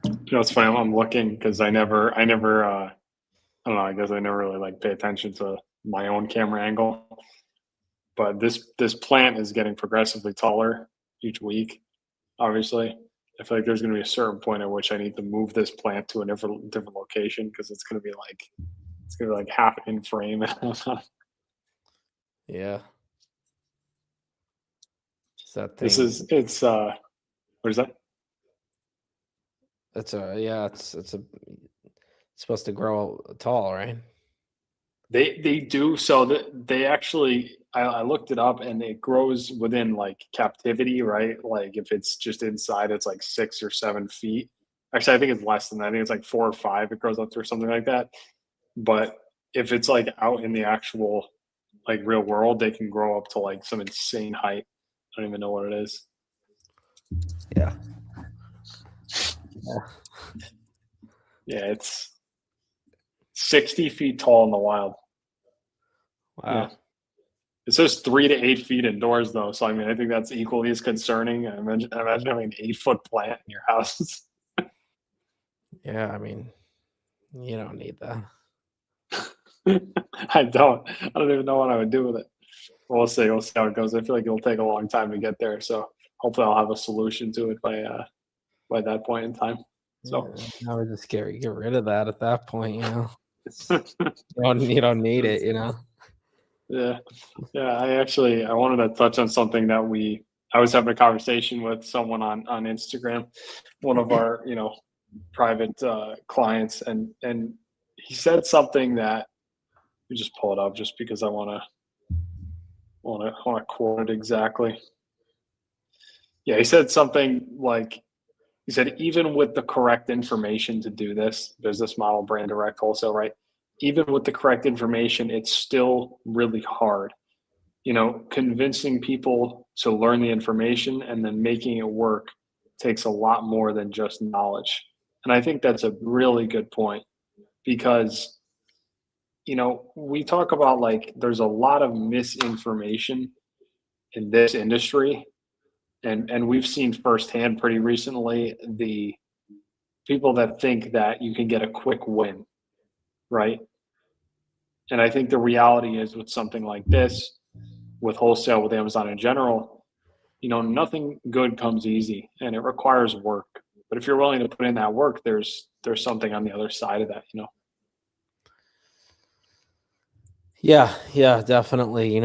You know, it's funny. I'm looking because I don't know. I guess I never really like pay attention to my own camera angle. But this plant is getting progressively taller each week. Obviously, I feel like there's going to be a certain point at which I need to move this plant to a different location because it's going to be like half in frame. Yeah. It's that This thing. is it's what is that? It's a yeah. It's supposed to grow tall, right? They do so that they actually I looked it up and it grows within like captivity, right? Like if it's just inside, it's like 6 or 7 feet. Actually, I think it's less than that. I think it's like 4 or 5 it grows up to or something like that. But if it's like out in the actual like real world, they can grow up to like some insane height. I don't even know what it is. Yeah. Yeah. Yeah, it's 60 feet tall in the wild. Yeah. Wow. It says 3 to 8 feet indoors, though. So I mean, I think that's equally as concerning. Imagine having an 8 foot plant in your house. Yeah. I mean, you don't need that. I don't. I don't even know what I would do with it. We'll see. We'll see how it goes. I feel like it'll take a long time to get there. So hopefully, I'll have a solution to it by that point in time. So Yeah. I would just get rid of that at that point. It's yeah, you don't need it. You know. yeah. I wanted to touch on something that I was having a conversation with someone on Instagram, one of our private clients, and he said something that let me just pull it up just because I want to quote it exactly. Yeah, he said something like he said even with the correct information to do this business model, brand direct wholesale, right? Even with the correct information, it's still really hard. Convincing people to learn the information and then making it work takes a lot more than just knowledge. And I think that's a really good point because we talk about like there's a lot of misinformation in this industry, and we've seen firsthand pretty recently the people that think that you can get a quick win, right? And I think the reality is with something like this, with wholesale, with Amazon in general, nothing good comes easy and it requires work. But if you're willing to put in that work, there's something on the other side of that. Yeah, yeah, definitely.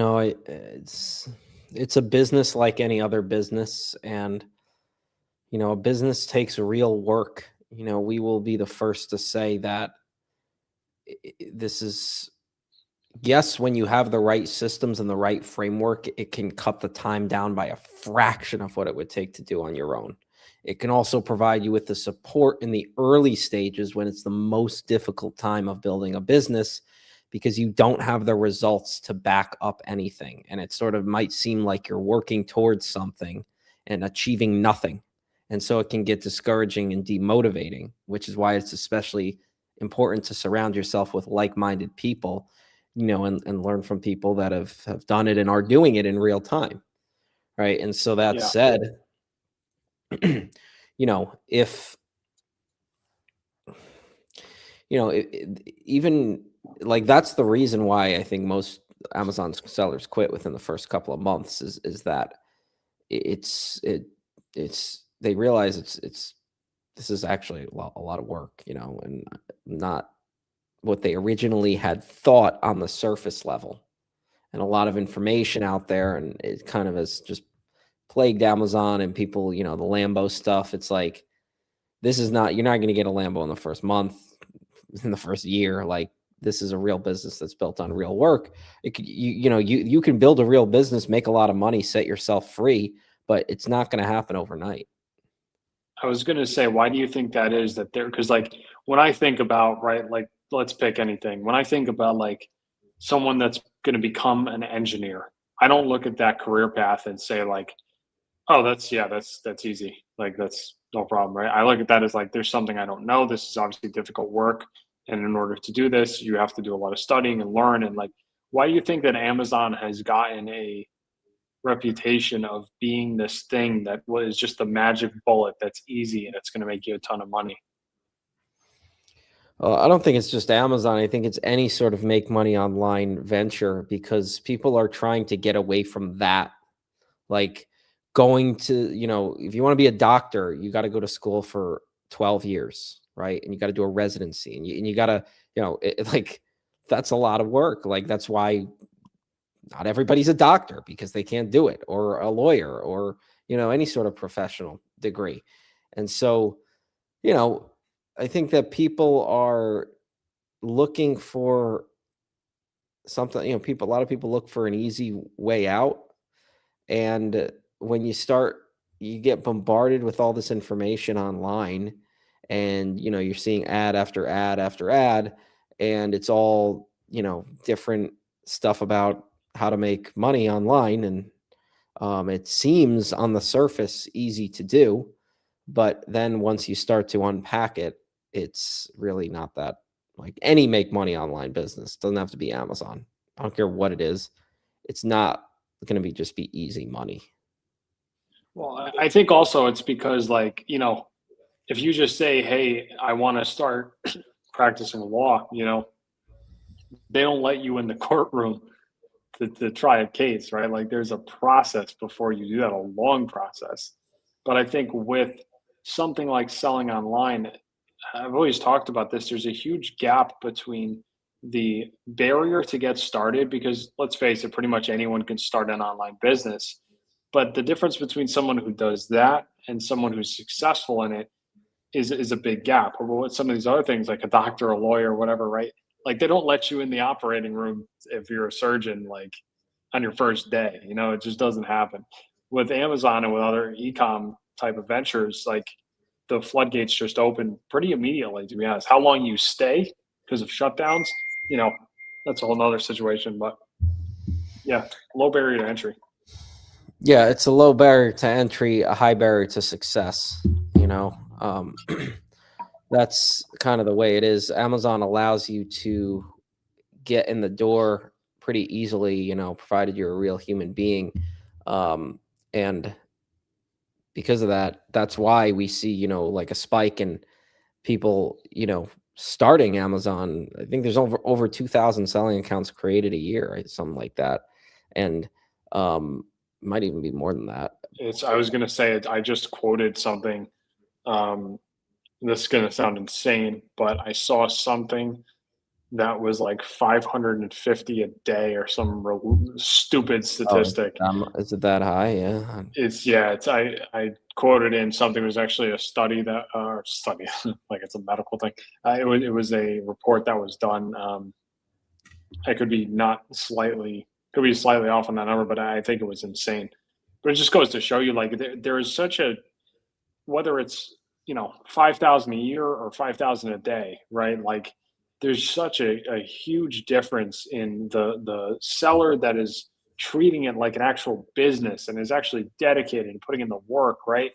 It's a business like any other business, and a business takes real work. We will be the first to say that this is yes, when you have the right systems and the right framework, it can cut the time down by a fraction of what it would take to do on your own. It can also provide you with the support in the early stages when it's the most difficult time of building a business because you don't have the results to back up anything. And it sort of might seem like you're working towards something and achieving nothing. And so it can get discouraging and demotivating, which is why it's especially important to surround yourself with like minded people, and learn from people that have done it and are doing it in real time. Right. And so that Yeah, said, if even like that's the reason why I think most Amazon sellers quit within the first couple of months is that it's it it's they realize it's this is actually a lot of work, and not what they originally had thought on the surface level, and a lot of information out there, and it kind of has just plagued Amazon and people, the Lambo stuff. It's like this is not you're not going to get a Lambo in the first month, in the first year. Like this is a real business that's built on real work. It could, you can build a real business, make a lot of money, set yourself free, but it's not going to happen overnight. I was gonna say, why do you think that is that there? Because like when I think about right, like let's pick anything. When I think about like someone that's going to become an engineer, I don't look at that career path and say like, oh, that's easy. Like that's no problem, right? I look at that as like there's something I don't know. This is obviously difficult work, and in order to do this, you have to do a lot of studying and learn. And like, why do you think that Amazon has gotten a reputation of being this thing that was just the magic bullet that's easy and it's going to make you a ton of money? I don't think it's just Amazon. I think it's any sort of make money online venture because people are trying to get away from that. Like going to, if you want to be a doctor, you got to go to school for 12 years, right? And you got to do a residency and you got to, like that's a lot of work. Like that's why not everybody's a doctor because they can't do it, or a lawyer, or, any sort of professional degree. And so, you know, I think that people are looking for something, a lot of people look for an easy way out. And when you get bombarded with all this information online, and, you're seeing ad after ad after ad, and it's all, different stuff about how to make money online. And it seems on the surface easy to do, but then once you start to unpack it, it's really not that. Like any make money online business doesn't have to be Amazon. I don't care what it is. It's not going to be just be easy money. Well, I think also it's because, like, if you just say, "Hey, I want to start practicing law," they don't let you in the courtroom to try a case, right? Like, there's a process before you do that, a long process. But I think with something like selling online, I've always talked about this. There's a huge gap between the barrier to get started, because let's face it, pretty much anyone can start an online business. But the difference between someone who does that and someone who's successful in it is a big gap. Or with some of these other things, like a doctor, a lawyer, whatever, right? Like, they don't let you in the operating room if you're a surgeon, like on your first day. It just doesn't happen. With Amazon and with other e-com type of ventures, like, the floodgates just open pretty immediately. To be honest, how long you stay because of shutdowns, you know, that's a whole nother situation. But yeah, low barrier to entry. Yeah, it's a low barrier to entry, a high barrier to success. That's kind of the way it is. Amazon allows you to get in the door pretty easily, provided you're a real human being. And because of that, that's why we see, like a spike in people, starting Amazon. I think there's over 2,000 selling accounts created a year, right? Something like that. And might even be more than that. I was gonna say it. I just quoted something. Um, this is gonna sound insane, but I saw something that was like 550 a day or some stupid Oh, statistic. is it that high? Yeah. I quoted in something. It was actually a study that or study like it's a medical thing. It was a report that was done. I could be not slightly could be slightly off on that number, but I think it was insane. But it just goes to show you, like, there is such a, whether it's 5,000 a year or 5,000 a day, right? Like, there's such a huge difference in the seller that is treating it like an actual business and is actually dedicated and putting in the work, right?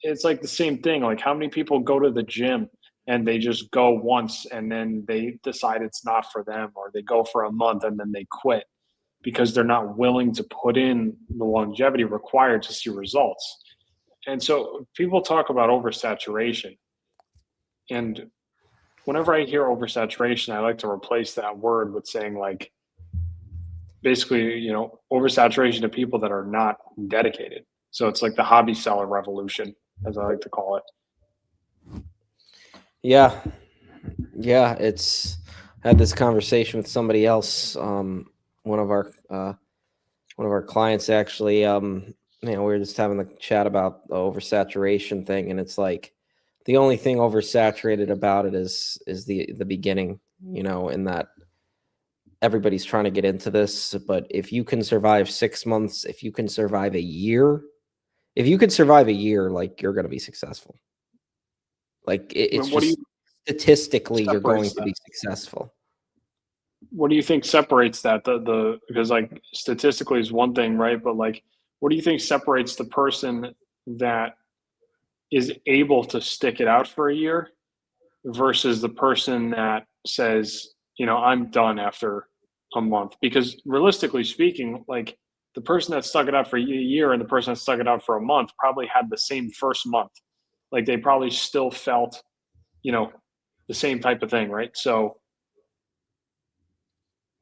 It's like the same thing. Like, how many people go to the gym and they just go once and then they decide it's not for them, or they go for a month and then they quit because they're not willing to put in the longevity required to see results. And so people talk about oversaturation. And whenever I hear oversaturation, I like to replace that word with saying, like, basically, oversaturation of people that are not dedicated. So it's like the hobby seller revolution, as I like to call it. Yeah. Yeah. Had this conversation with somebody else. One of our, one of our clients actually, we were just having the chat about the oversaturation thing. And it's like, the only thing oversaturated about it is the beginning, in that everybody's trying to get into this. But if you can survive 6 months, if you can survive a year, like, you're going to be successable. Like it's What do you just statistically, you're going separates to that? be successful. What do you think separates that? The Because, like, statistically is one thing, right? But, like, what do you think separates the person that is able to stick it out for a year versus the person that says, I'm done after a month? Because realistically speaking, like, the person that stuck it out for a year and the person that stuck it out for a month probably had the same first month. Like, they probably still felt, you know, the same type of thing, right? So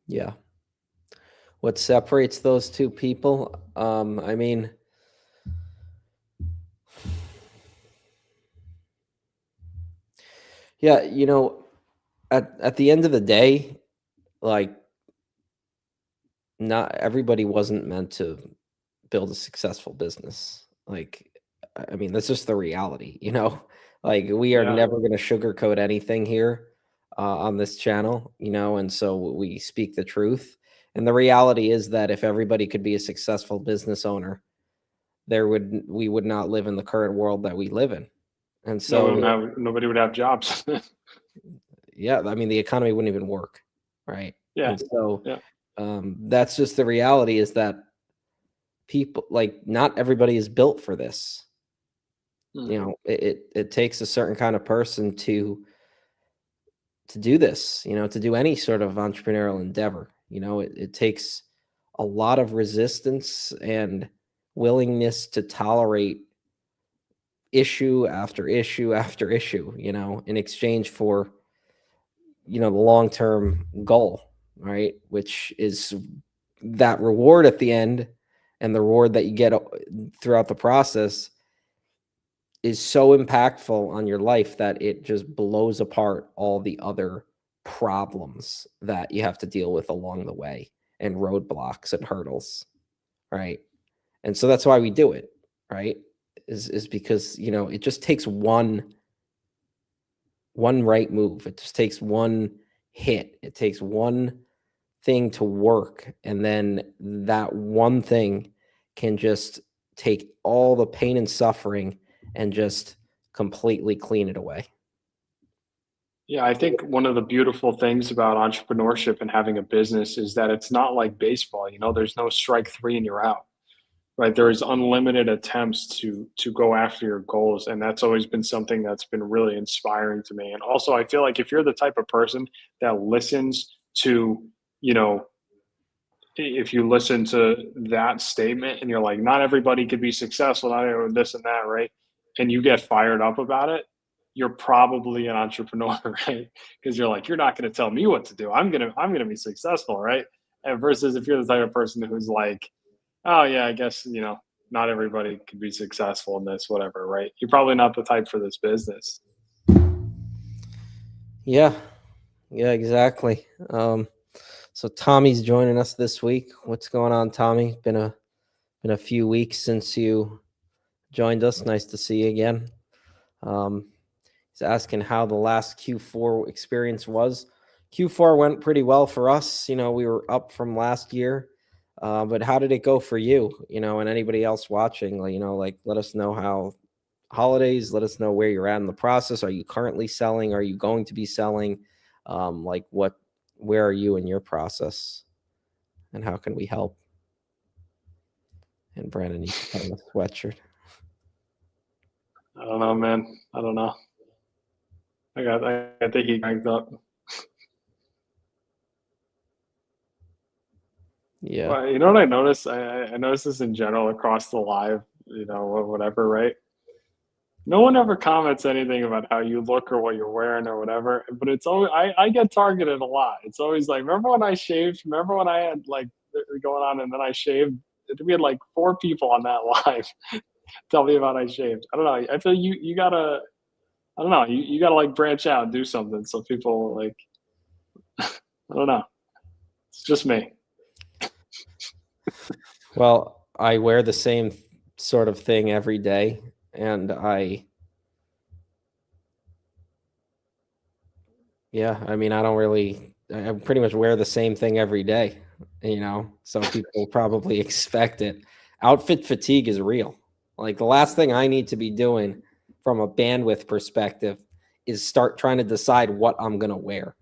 Yeah. What separates those two people? I mean, yeah, at the end of the day, like not everybody wasn't meant to build a successful business. Like, I mean, that's just the reality, you know? Like, we are yeah, never going to sugarcoat anything here on this channel, and so we speak the truth. And the reality is that if everybody could be a successful business owner, we would not live in the current world that we live in. And so, nobody would have jobs. yeah, I mean, the economy wouldn't even work, right? Yeah, And so, yeah. that's just the reality is that people like not everybody is built for this. Mm. It takes a certain kind of person to do this, to do any sort of entrepreneurial endeavor. It takes a lot of resistance and willingness to tolerate issue after issue after issue, in exchange for, the long-term goal, right? Which is that reward at the end, and the reward that you get throughout the process is so impactful on your life that it just blows apart all the other problems that you have to deal with along the way, and roadblocks and hurdles, right? And so that's why we do it, right? Is because, it just takes one right move. It just takes one hit. It takes one thing to work, and then that one thing can just take all the pain and suffering and just completely clean it away. Yeah, I think one of the beautiful things about entrepreneurship and having a business is that it's not like baseball, there's no strike three and you're out, right? There's unlimited attempts to go after your goals. And that's always been something that's been really inspiring to me. And also I feel like if you're the type of person that listens to, you know, if you listen to that statement and you're like, not everybody could be successful, not everyone this and that, right? And you get fired up about it, you're probably an entrepreneur, right? Because you're like, you're not going to tell me what to do. I'm gonna be successful, right? And versus if you're the type of person who's like, oh yeah, I guess not everybody can be successful in this, whatever, right? You're probably not the type for this business. Yeah, yeah, exactly. So Tommy's joining us this week. What's going on, Tommy? Been a few weeks since you joined us. Nice to see you again. Um, he's asking how the last Q4 experience was. Q4 went pretty well for us. We were up from last year. But how did it go for you? And anybody else watching? Like let us know how holidays. Let us know where you're at in the process. Are you currently selling? Are you going to be selling? Like where are you in your process? And how can we help? And Brandon needs to put on a sweatshirt. I don't know, man. I don't know. I got the heat cranked up. Yeah. Well, you know what I noticed? I noticed this in general across the live, or whatever, right? No one ever comments anything about how you look or what you're wearing or whatever. But it's always I get targeted a lot. It's always like, remember when I shaved? Remember when I had like going on and then I shaved? We had like 4 people on that live tell me about I shaved. I don't know. I feel you gotta. I don't know. You gotta like branch out and do something so people like. I don't know. It's just me. Well, I wear the same sort of thing every day, and I mean, I pretty much wear the same thing every day, so people probably expect it. Outfit fatigue is real. Like the last thing I need to be doing from a bandwidth perspective is start trying to decide what I'm going to wear.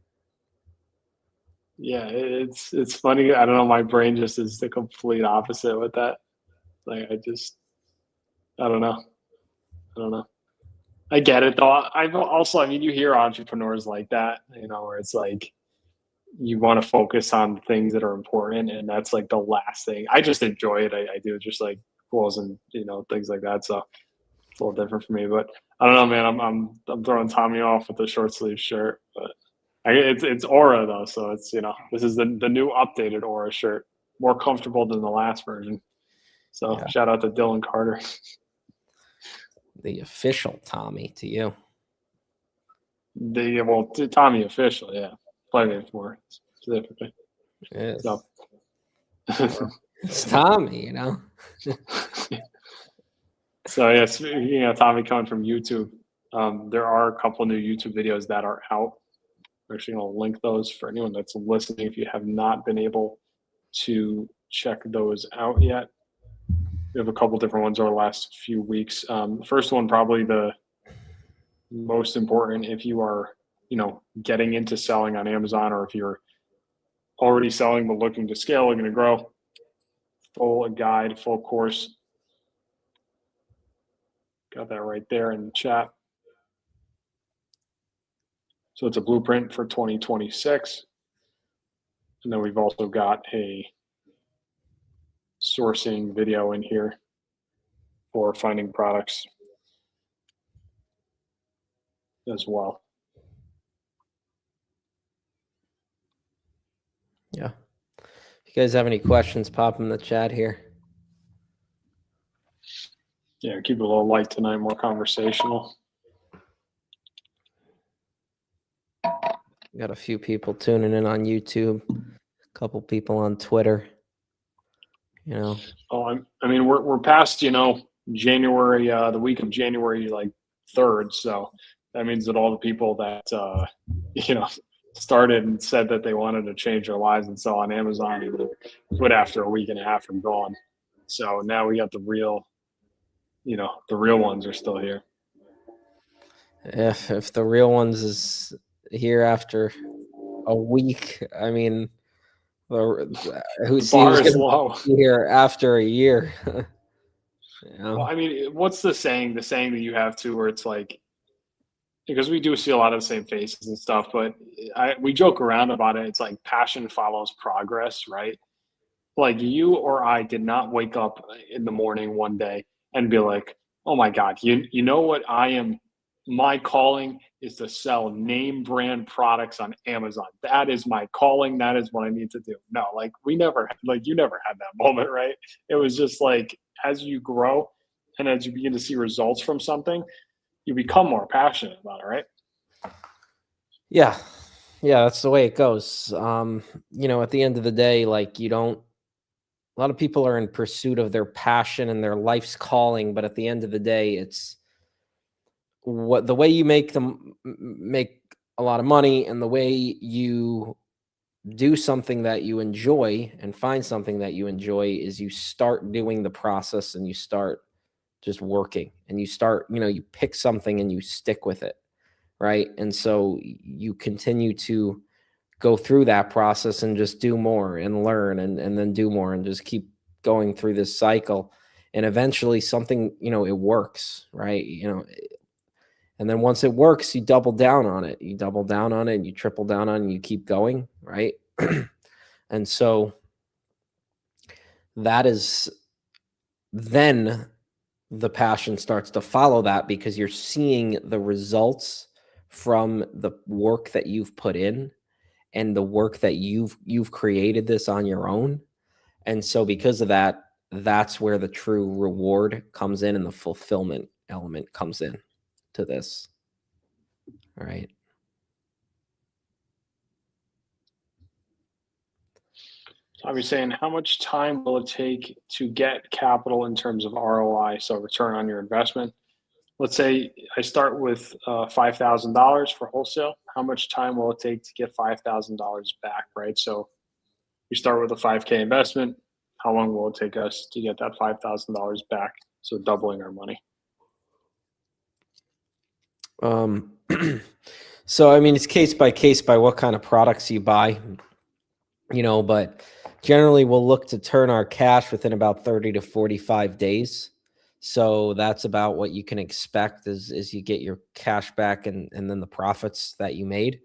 Yeah, it's funny. I don't know. My brain just is the complete opposite with that. Like I don't know. I don't know. I get it though. I mean, you hear entrepreneurs like that, where it's like you want to focus on things that are important, and that's like the last thing. I just enjoy it. I do just like goals and things like that. So it's a little different for me. But I don't know, man. I'm throwing Tommy off with the short sleeve shirt, but it's Aura though, so it's this is the new updated Aura shirt, more comfortable than the last version. So Yeah. shout out to Dylan Carter. The official Tommy to you. Tommy official, yeah, played for specifically. Yes. So It's Tommy, so yes, Tommy coming from YouTube. There are a couple new YouTube videos that are out. I'm actually going to link those for anyone that's listening if you have not been able to check those out yet. We have a couple different ones over the last few weeks. First one, probably the most important if you are, getting into selling on Amazon, or if you're already selling but looking to scale, looking to grow. Full guide, full course. Got that right there in the chat. So it's a blueprint for 2026. And then we've also got a sourcing video in here for finding products as well. Yeah. If you guys have any questions, pop them in the chat here. Yeah, keep it a little light tonight, more conversational. Got a few people tuning in on YouTube, a couple people on Twitter. Oh, I mean, we're past, January, the week of January, like 3rd. So that means that all the people that, started and said that they wanted to change their lives and sell on Amazon, quit after a week and a half and gone. So now we got the real ones are still here. If the real ones is here after a week, I mean, who's Bar is going low. to be here after a year? Well, I mean, what's the saying? The saying that you have too, where it's like, because we do see a lot of the same faces and stuff, but we joke around about it. It's like passion follows progress, right? Like you or I did not wake up in the morning one day and be like, oh my God, you know what I am? My calling is to sell name brand products on Amazon. That is my calling. That is what I need to do. No, like you never had that moment, right? It was just like, as you grow and as you begin to see results from something, you become more passionate about it, right? Yeah, that's the way it goes. At the end of the day, like a lot of people are in pursuit of their passion and their life's calling, but at the end of the day, it's the way you make a lot of money, and the way you do something that you enjoy and find something that you enjoy is you start doing the process, and you start just working, and you start, you pick something and you stick with it. Right. And so you continue to go through that process and just do more and learn, and then do more, and just keep going through this cycle. And eventually something, it works. Right. And then once it works, you double down on it. You double down on it, and you triple down on it, and you keep going. Right. And so that is then the passion starts to follow that, because you're seeing the results from the work that you've put in, and the work that you've created this on your own. And so because of that, that's where the true reward comes in, and the fulfillment element comes in to this. All right. So I'm saying, how much time will it take to get capital in terms of ROI, so return on your investment? Let's say I start with $5,000 for wholesale. How much time will it take to get $5,000 back, right? So we start with a 5K investment. How long will it take us to get that $5,000 back? So doubling our money. So, I mean, it's case by case by what kind of products you buy, but generally we'll look to turn our cash within about 30 to 45 days. So that's about what you can expect as you get your cash back, and then the profits that you made,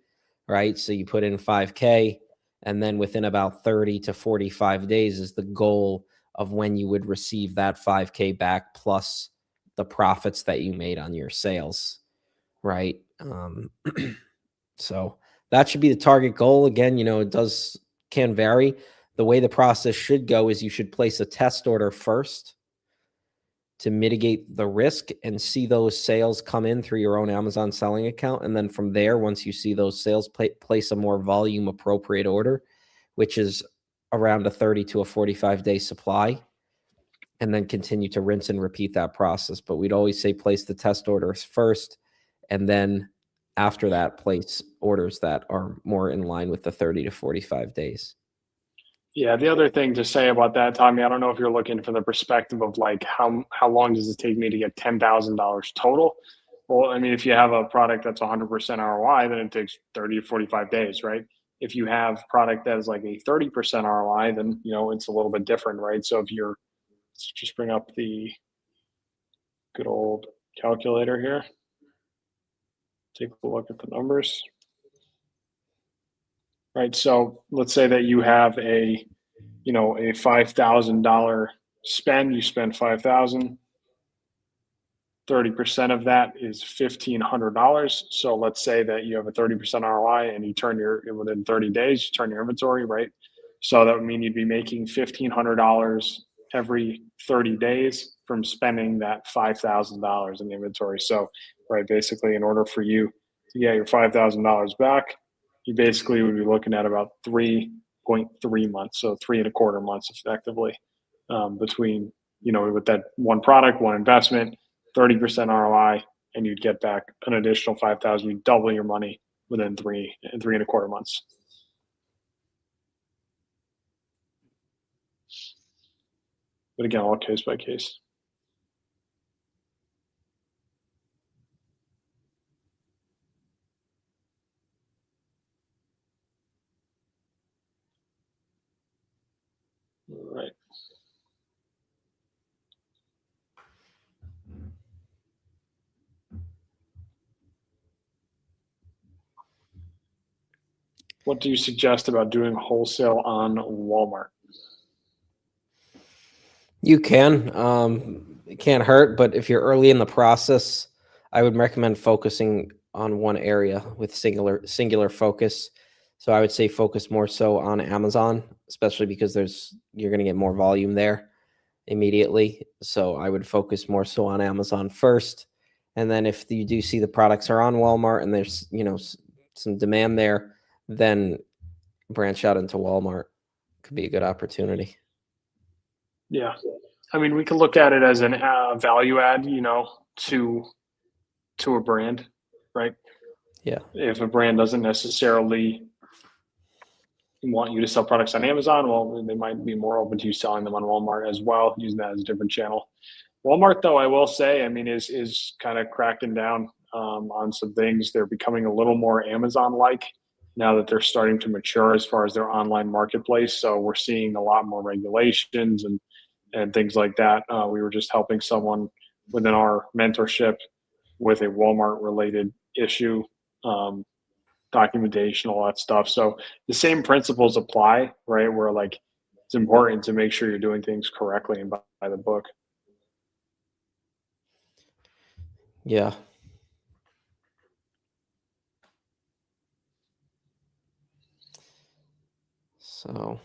right? So you put in 5K, and then within about 30 to 45 days is the goal of when you would receive that 5K back plus the profits that you made on your sales, right? So that should be the target goal. Again, it can vary. The way the process should go is you should place a test order first to mitigate the risk and see those sales come in through your own Amazon selling account. And then from there, once you see those sales, place a more volume appropriate order, which is around a 30 to a 45-day supply, and then continue to rinse and repeat that process. But we'd always say place the test orders first, and then after that, place orders that are more in line with the 30 to 45 days. Yeah, the other thing to say about that, Tommy, I don't know if you're looking from the perspective of like how long does it take me to get $10,000 total? Well, I mean, if you have a product that's 100% ROI, then it takes 30 to 45 days, right? If you have product that is like a 30% ROI, then it's a little bit different, right? So if you're, let's just bring up the good old calculator here. Take a look at the numbers. Right. So let's say that you have a $5,000 spend. You spend 5,000. 30% of that is $1,500. So let's say that you have a 30% ROI and you within 30 days, you turn your inventory, right? So that would mean you'd be making $1,500 every 30 days from spending that $5,000 in the inventory. So, right, basically, in order for you to get your $5,000 back, you basically would be looking at about 3.3 months, so 3.25 months effectively, between, with that one product, one investment, 30% ROI, and you'd get back an additional 5,000. You double your money within 3.25 months. But again, all case by case. All right. What do you suggest about doing wholesale on Walmart? You can. It can't hurt, but if you're early in the process, I would recommend focusing on one area with singular focus. So I would say focus more so on Amazon, especially because you're going to get more volume there immediately. So I would focus more so on Amazon first. And then if you do see the products are on Walmart and there's, some demand there, then branch out into Walmart. Could be a good opportunity. Yeah. I mean, we can look at it as an value add, to a brand, right? Yeah. If a brand doesn't necessarily want you to sell products on Amazon, well, they might be more open to you selling them on Walmart as well, using that as a different channel. Walmart, though, I will say, I mean, is kind of cracking down on some things. They're becoming a little more Amazon-like now that they're starting to mature as far as their online marketplace. So we're seeing a lot more regulations and things like that. We were just helping someone within our mentorship with a Walmart-related issue, documentation, all that stuff. So the same principles apply, right? Where like it's important to make sure you're doing things correctly and by the book. Yeah. So.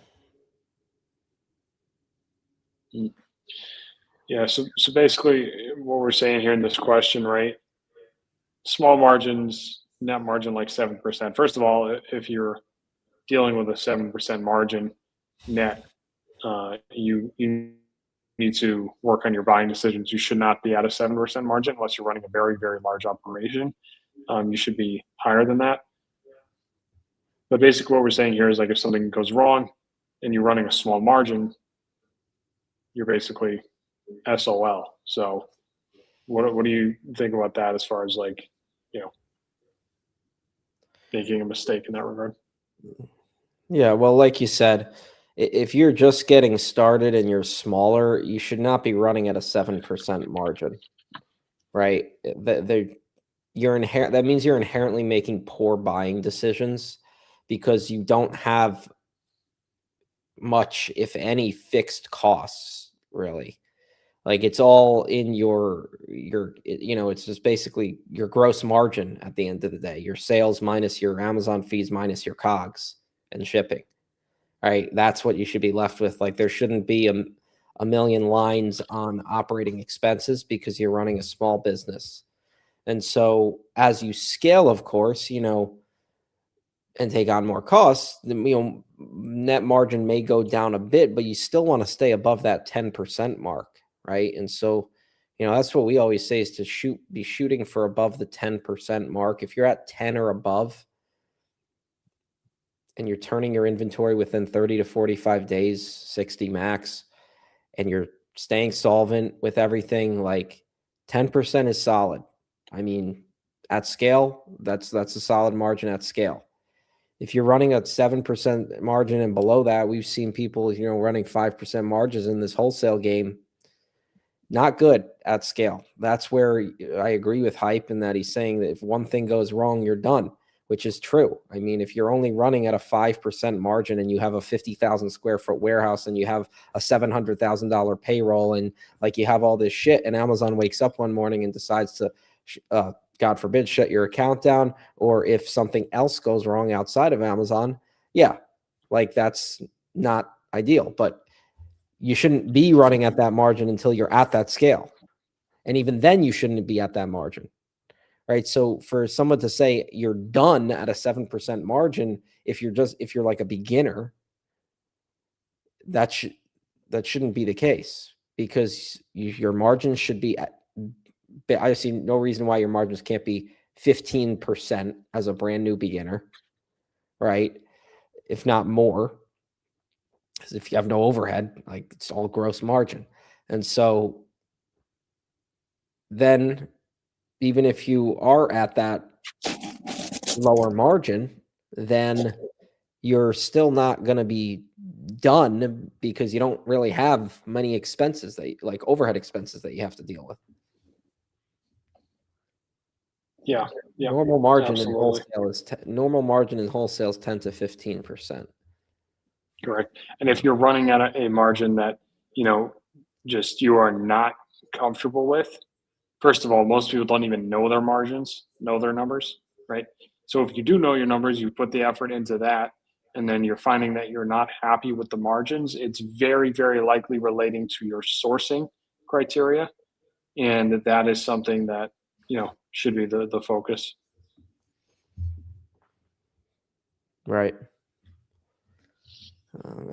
Yeah. So basically, what we're saying here in this question, right? Small margins, net margin like 7%. First of all, if you're dealing with a 7% margin net, you need to work on your buying decisions. You should not be at a 7% margin unless you're running a very, very large operation. You should be higher than that. But basically, what we're saying here is like if something goes wrong and you're running a small margin, you're basically SOL. So, what do you think about that as far as like, making a mistake in that regard? Yeah, well, like you said, if you're just getting started and you're smaller, you should not be running at a 7% margin, right? That means you're inherently making poor buying decisions because you don't have much, if any, fixed costs, really. Like it's all in it's just basically your gross margin at the end of the day, your sales minus your Amazon fees minus your COGS and shipping. Right? That's what you should be left with. Like there shouldn't be a million lines on operating expenses because you're running a small business. And so as you scale, of course, and take on more costs, net margin may go down a bit, but you still want to stay above that 10% mark, right? And so, that's what we always say is to be shooting for above the 10% mark. If you're at 10 or above and you're turning your inventory within 30 to 45 days, 60 max, and you're staying solvent with everything, like 10% is solid. I mean, at scale, that's a solid margin at scale. If you're running a 7% margin and below that, we've seen people, running 5% margins in this wholesale game. Not good at scale. That's where I agree with Hype in that he's saying that if one thing goes wrong, you're done, which is true. I mean, if you're only running at a 5% margin and you have a 50,000 square foot warehouse and you have a $700,000 payroll and like you have all this shit and Amazon wakes up one morning and decides to, God forbid, shut your account down, or if something else goes wrong outside of Amazon, yeah, like that's not ideal, but you shouldn't be running at that margin until you're at that scale. And even then you shouldn't be at that margin, right? So for someone to say you're done at a 7% margin, if you're like a beginner, that shouldn't be the case, because your margins should be at, I see no reason why your margins can't be 15% as a brand new beginner, right? If not more, because if you have no overhead, like it's all gross margin. And so then even if you are at that lower margin, then you're still not going to be done because you don't really have many expenses like overhead expenses that you have to deal with. Yeah. Normal margin absolutely. in wholesale normal margin in wholesale is 10 to 15%. Correct. And if you're running at a margin that, just you are not comfortable with, first of all, most people don't even know their margins, know their numbers, right? So if you do know your numbers, you put the effort into that, and then you're finding that you're not happy with the margins, it's very, very likely relating to your sourcing criteria. And that is something that, should be the focus. Right.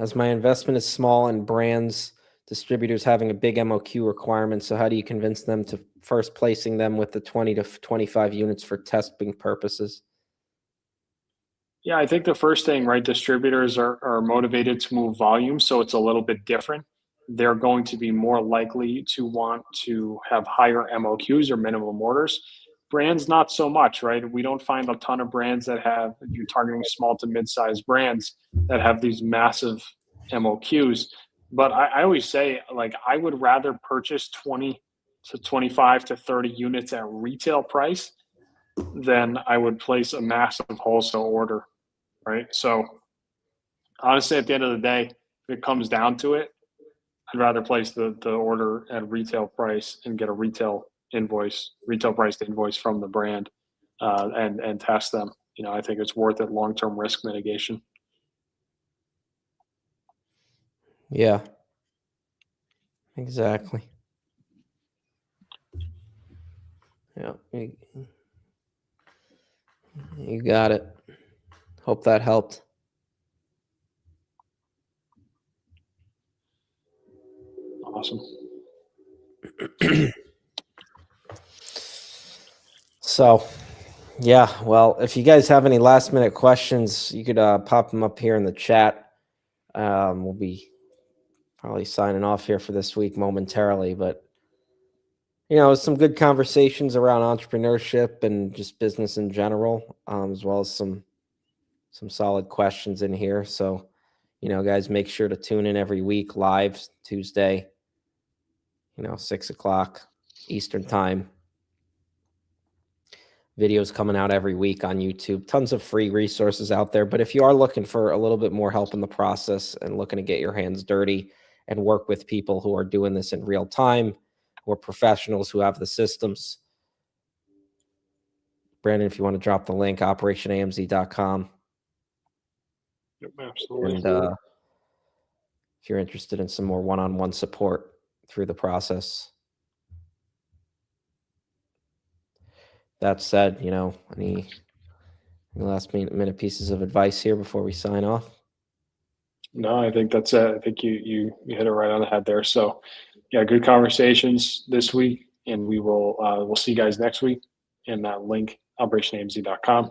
As my investment is small and brands, distributors having a big MOQ requirement, so how do you convince them to first placing them with the 20 to 25 units for testing purposes? Yeah, I think the first thing, right, distributors are motivated to move volume, so it's a little bit different. They're going to be more likely to want to have higher MOQs or minimum orders. Brands, not so much, right? We don't find a ton of brands that have, if you're targeting small to mid-sized brands that have these massive MOQs. But I always say, like, I would rather purchase 20 to 25 to 30 units at retail price than I would place a massive wholesale order, right? So honestly, at the end of the day, if it comes down to it, I'd rather place the order at retail price and get a retail priced invoice from the brand, and test them. I think it's worth it, long term risk mitigation. Yeah, exactly. Yeah, you got it. Hope that helped. Awesome. So, yeah, well, if you guys have any last minute questions, you could pop them up here in the chat. We'll be probably signing off here for this week momentarily, but some good conversations around entrepreneurship and just business in general, as well as some solid questions in here. So, guys, make sure to tune in every week live Tuesday, 6:00 Eastern time. Videos coming out every week on YouTube. Tons of free resources out there. But if you are looking for a little bit more help in the process and looking to get your hands dirty and work with people who are doing this in real time, or professionals who have the systems. Brandon, if you want to drop the link, operationamz.com. Yep, absolutely. And if you're interested in some more one-on-one support through the process. That said, any last minute pieces of advice here before we sign off? No, I think that's it. I think you hit it right on the head there. So, yeah, good conversations this week, and we'll see you guys next week. And that link, operationamz.com,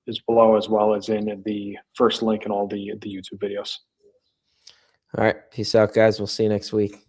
is below, as well as in the first link in all the YouTube videos. All right. Peace out, guys. We'll see you next week.